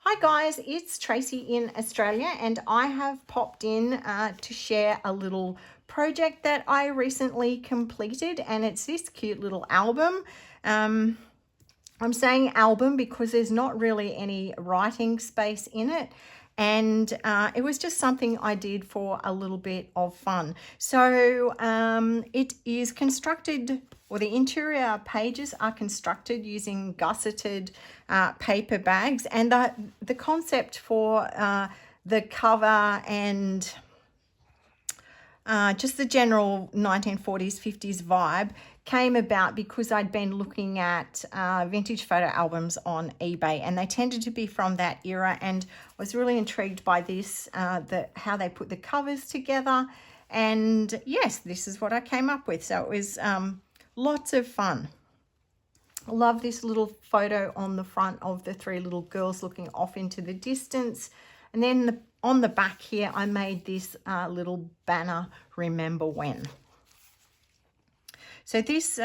Hi guys, it's Tracy in Australia and I have popped in to share a little project that I recently completed, and it's this cute little album. I'm saying album because there's not really any writing space in it, and it was just something I did for a little bit of fun. So it is constructed, or the interior pages are constructed using gusseted paper bags, and the concept for the cover and just the general 1940s, 50s vibe came about because I'd been looking at vintage photo albums on eBay, and they tended to be from that era, and I was really intrigued by this, how they put the covers together, and yes, this is what I came up with. So it was lots of fun. I love this little photo on the front of the three little girls looking off into the distance. And then on the back here, I made this little banner, remember when. So this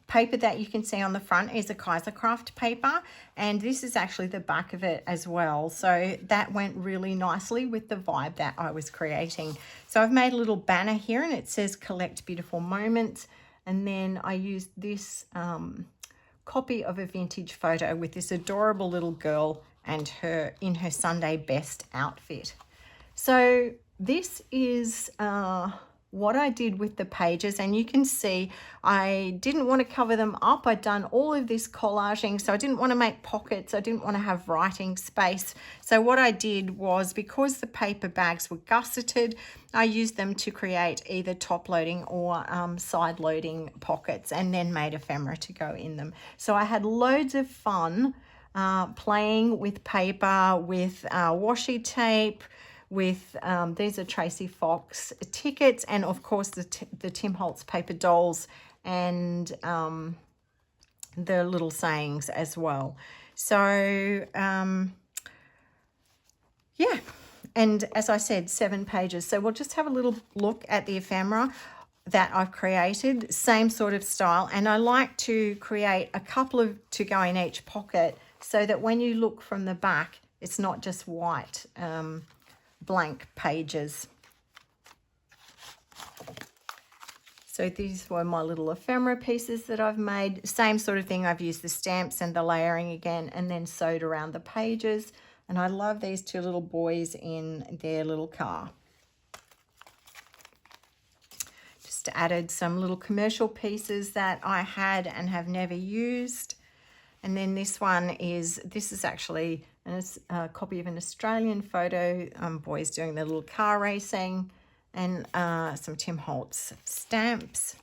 paper that you can see on the front is a Kaisercraft paper, and this is actually the back of it as well. So that went really nicely with the vibe that I was creating. So I've made a little banner here, and it says collect beautiful moments. And then I used this copy of a vintage photo with this adorable little girl and her in her Sunday best outfit. So this is what I did with the pages, and you can see I didn't want to cover them up. I'd done all of this collaging, so I didn't want to make pockets. I didn't want to have writing space. So what I did was, because the paper bags were gusseted, I used them to create either top loading or side loading pockets, and then made ephemera to go in them. So I had loads of fun playing with paper, with washi tape, with these are Tracy Fox tickets, and of course the Tim Holtz paper dolls, and the little sayings as well. So yeah, and as I said, 7 pages. So we'll just have a little look at the ephemera that I've created, same sort of style, and I like to create a couple of to go in each pocket, so that when you look from the back, it's not just white blank pages. So these were my little ephemera pieces that I've made. Same sort of thing. I've used the stamps and the layering again, and then sewed around the pages. And I love these two little boys in their little car. Just added some little commercial pieces that I had and have never used. And then this is actually a copy of an Australian photo, boys doing their little car racing, and some Tim Holtz stamps.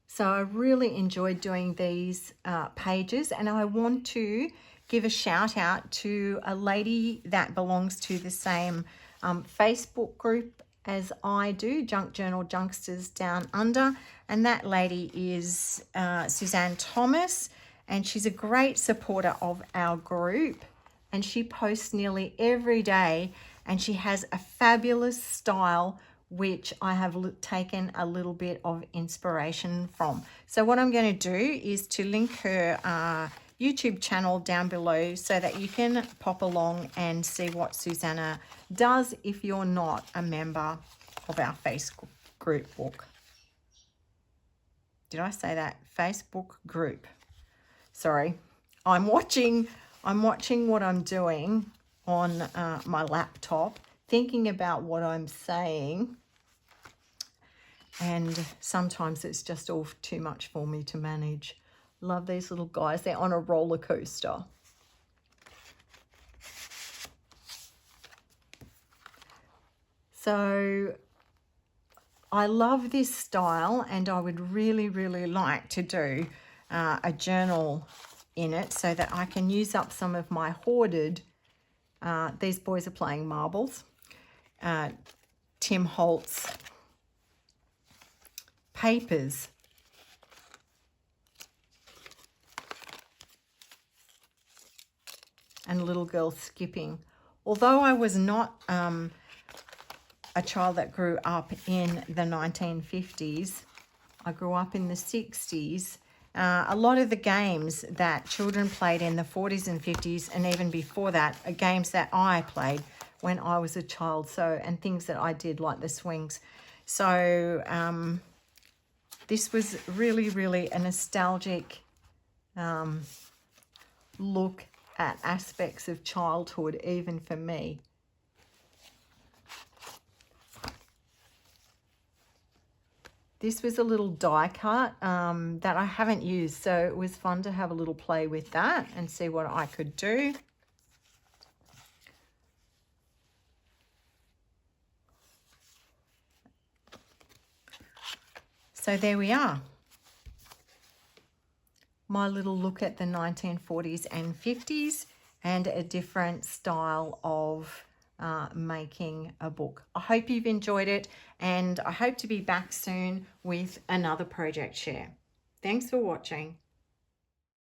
So I really enjoyed doing these pages, and I want to give a shout out to a lady that belongs to the same Facebook group as I do, Junk Journal Junksters Down Under, and that lady is Suzanne Thomas, and she's a great supporter of our group, and she posts nearly every day, and she has a fabulous style which I have taken a little bit of inspiration from. So what I'm going to do is to link her YouTube channel down below, so that you can pop along and see what Susanna does if you're not a member of our Facebook group book. Did I say that? Facebook group. Sorry. I'm watching what I'm doing on my laptop, thinking about what I'm saying, and sometimes it's just all too much for me to manage. Love these little guys. They're on a roller coaster. So I love this style, and I would really, really like to do a journal in it, so that I can use up some of my hoarded, these boys are playing marbles, Tim Holtz papers. And little girl skipping. Although I was not a child that grew up in the 1950s, I grew up in the 60s. A lot of the games that children played in the 40s and 50s and even before that are games that I played when I was a child, so, and things that I did like the swings. So this was really, really a nostalgic look at aspects of childhood, even for me. This was a little die cut that I haven't used, so it was fun to have a little play with that and see what I could do. So there we are. My little look at the 1940s and 50s and a different style of making a book. I hope you've enjoyed it, and I hope to be back soon with another project share. Thanks for watching.